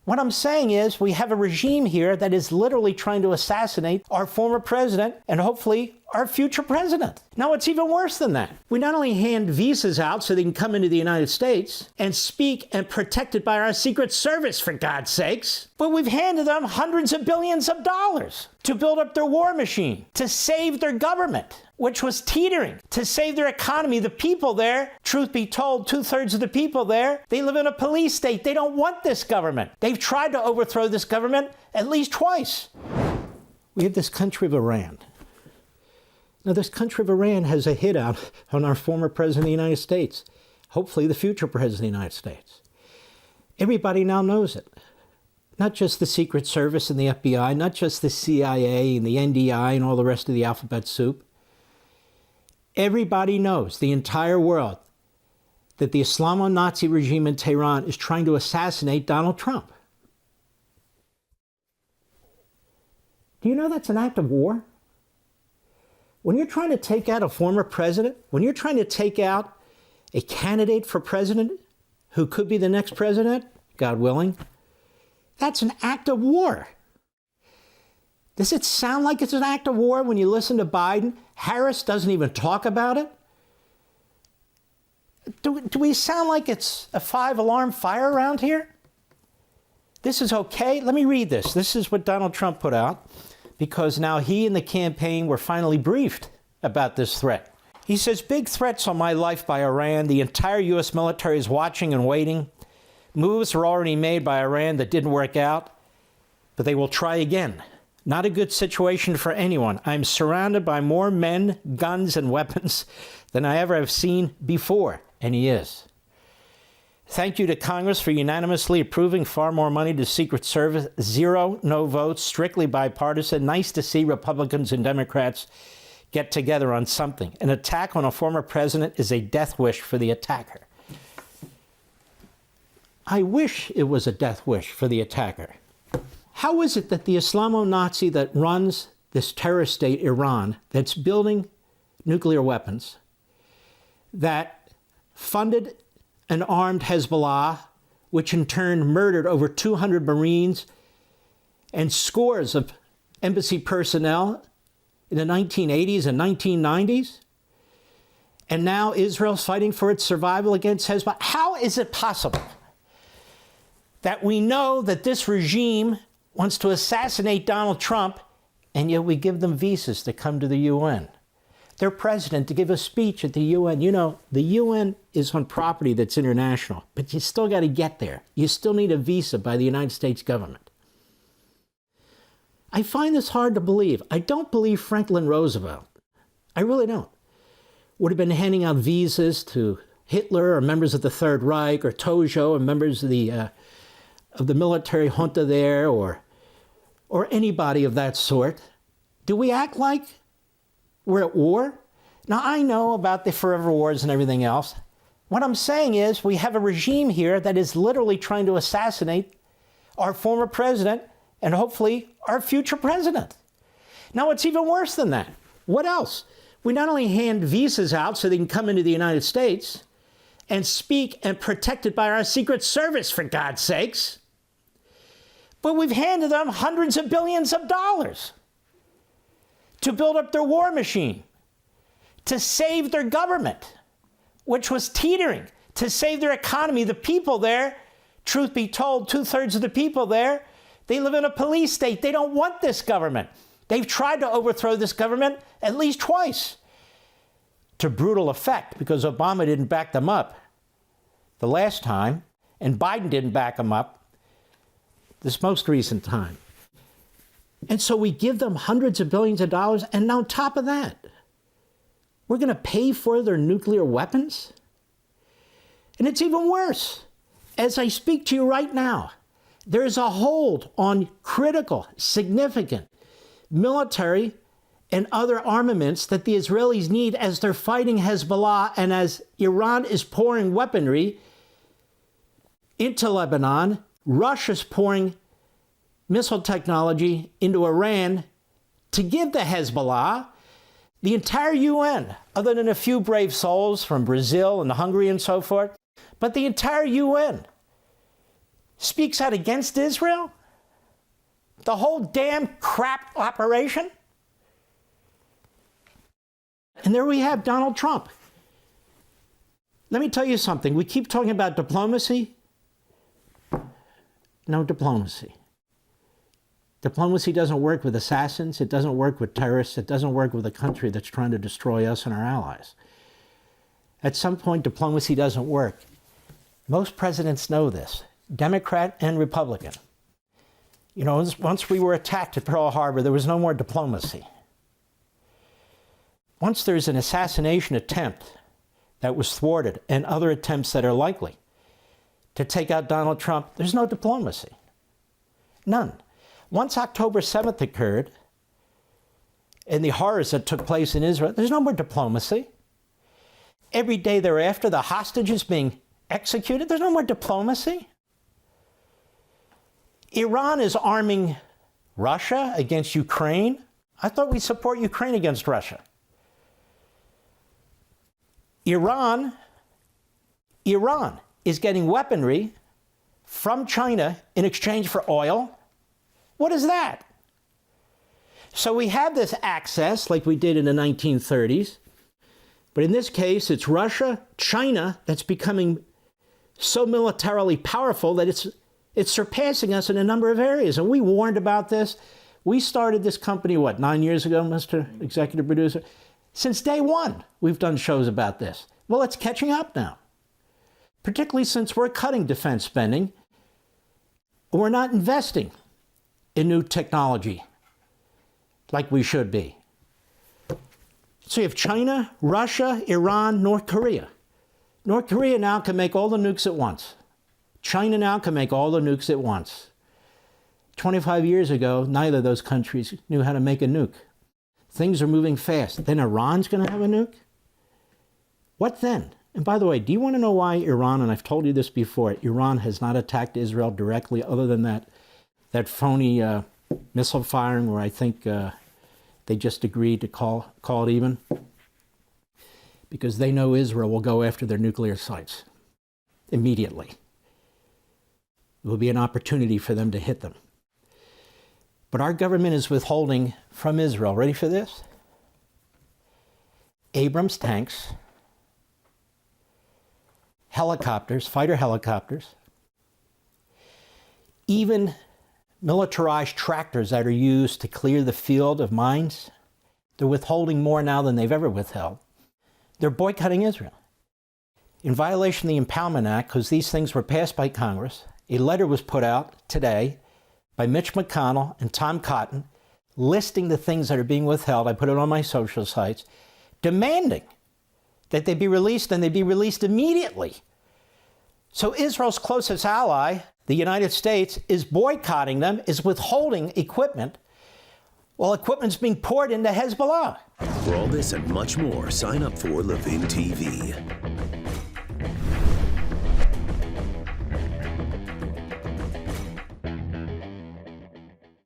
What I'm saying is we have a regime here that is literally trying to assassinate our former president and hopefully our future president. Now, it's even worse than that. We not only hand visas out so they can come into the United States and speak and protected by our Secret Service, for God's sakes, but we've handed them hundreds of billions of dollars to build up their war machine, to save their government, which was teetering, to save their economy. The people there, truth be told, 2/3 of the people there, they live in a police state. They don't want this government. They've tried to overthrow this government at least twice. We have this country of Iran. Now, this country of Iran has a hit out on our former president of the United States, hopefully the future president of the United States. Everybody now knows it. Not just the Secret Service and the FBI, not just the CIA and the NDI and all the rest of the alphabet soup. Everybody knows, the entire world, that the IslamoNazi regime in Tehran is trying to assassinate Donald Trump. Do you know that's an act of war? When you're trying to take out a former president, when you're trying to take out a candidate for president who could be the next president, God willing, that's an act of war. Does it sound like it's an act of war when you listen to Biden? Harris doesn't even talk about it. Do we sound like it's a 5-alarm fire around here? This is okay. Let me read this. This is what Donald Trump put out, because now he and the campaign were finally briefed about this threat. He says, big threats on my life by Iran. The entire U.S. military is watching and waiting. Moves were already made by Iran that didn't work out, but they will try again. Not a good situation for anyone. I'm surrounded by more men, guns, and weapons than I ever have seen before. And he is. Thank you to Congress for unanimously approving far more money to Secret Service. 0 no votes, strictly bipartisan. Nice to see Republicans and Democrats get together on something. An attack on a former president is a death wish for the attacker. I wish it was a death wish for the attacker. How is it that the Islamo-Nazi that runs this terrorist state, Iran, that's building nuclear weapons, that funded and armed Hezbollah, which in turn murdered over 200 Marines and scores of embassy personnel in the 1980s and 1990s, and now Israel's fighting for its survival against Hezbollah? How is it possible that we know that this regime wants to assassinate Donald Trump, and yet we give them visas to come to the UN? Their president to give a speech at the UN. You know, the UN is on property that's international, but you still got to get there. You still need a visa by the United States government. I find this hard to believe. I don't believe Franklin Roosevelt, I really don't, would have been handing out visas to Hitler or members of the Third Reich or Tojo or members of the military junta there or anybody of that sort. Do we act like we're at war? Now, I know about the forever wars and everything else. What I'm saying is we have a regime here that is literally trying to assassinate our former president and hopefully our future president. Now, it's even worse than that. What else? We not only hand visas out so they can come into the United States and speak and protected by our Secret Service, for God's sakes, but we've handed them hundreds of billions of dollars to build up their war machine, to save their government, which was teetering, to save their economy. The people there, truth be told, 2/3 of the people there, they live in a police state. They don't want this government. They've tried to overthrow this government at least twice, to brutal effect, because Obama didn't back them up the last time, and Biden didn't back them up this most recent time. And so we give them hundreds of billions of dollars, and on top of that, we're going to pay for their nuclear weapons? And it's even worse. As I speak to you right now, there's a hold on critical, significant military and other armaments that the Israelis need as they're fighting Hezbollah and as Iran is pouring weaponry into Lebanon. Russia's pouring missile technology into Iran to give to Hezbollah. The entire UN, other than a few brave souls from Brazil and Hungary and so forth, but the entire UN speaks out against Israel? The whole damn crap operation? And there we have Donald Trump. Let me tell you something. We keep talking about diplomacy. No diplomacy. Diplomacy doesn't work with assassins. It doesn't work with terrorists. It doesn't work with a country that's trying to destroy us and our allies. At some point, diplomacy doesn't work. Most presidents know this, Democrat and Republican. You know, once we were attacked at Pearl Harbor, there was no more diplomacy. Once there's an assassination attempt that was thwarted and other attempts that are likely to take out Donald Trump, there's no diplomacy. None. Once October 7th occurred and the horrors that took place in Israel, there's no more diplomacy. Every day thereafter, the hostages being executed, there's no more diplomacy. Iran is arming Russia against Ukraine. I thought we'd support Ukraine against Russia. Iran is getting weaponry from China in exchange for oil. What is that? So we have this access like we did in the 1930s, but in this case it's Russia, China that's becoming so militarily powerful that it's surpassing us in a number of areas. And we warned about this. We started this company, 9 years ago, Mr. Executive Producer? Since day one, we've done shows about this. Well, it's catching up now, particularly since we're cutting defense spending. We're not investing in new technology like we should be. So you have China, Russia, Iran, North Korea. North Korea now can make all the nukes at once. China now can make all the nukes at once. 25 years ago, neither of those countries knew how to make a nuke. Things are moving fast. Then Iran's going to have a nuke? What then? And by the way, do you want to know why Iran, and I've told you this before, Iran has not attacked Israel directly other than that phony missile firing where I think they just agreed to call it even? Because they know Israel will go after their nuclear sites immediately. It will be an opportunity for them to hit them. But our government is withholding from Israel, ready for this? Abrams tanks, helicopters, fighter helicopters, even militarized tractors that are used to clear the field of mines. They're withholding more now than they've ever withheld. They're boycotting Israel. In violation of the Impoundment Act, because these things were passed by Congress, a letter was put out today by Mitch McConnell and Tom Cotton listing the things that are being withheld. I put it on my social sites, demanding that they be released, and they be released immediately. So Israel's closest ally, the United States, is boycotting them, is withholding equipment, while equipment's being poured into Hezbollah. For all this and much more, sign up for LEVIN TV.